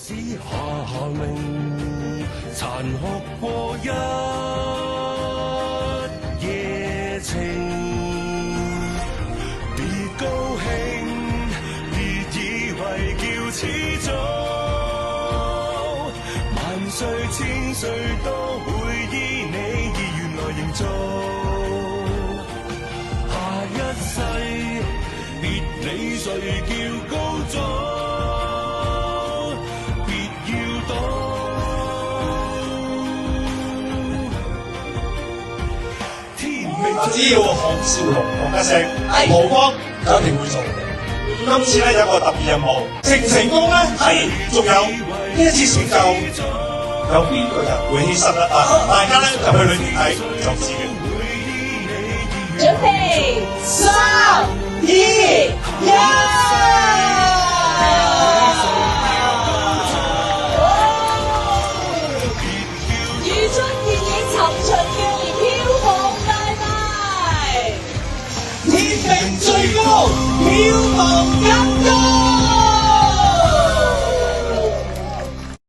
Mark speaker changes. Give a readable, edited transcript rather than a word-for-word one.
Speaker 1: 使下命，殘酷過一夜情。別高興，別以為叫始終，萬歲千歲都會依你意願來營造。下一世別理誰叫高祖，別要賭。天命
Speaker 2: 只要項少龍講一聲，無光就一定會做。今次咧有一個特別任務，成唔成功咧？係，仲有呢一次成就有邊個人會犧牲咧？大家咧入去裏面睇就知嘅。
Speaker 3: 準備3、2、1。如春電影尋秦記，票房大賣，天命最高，票房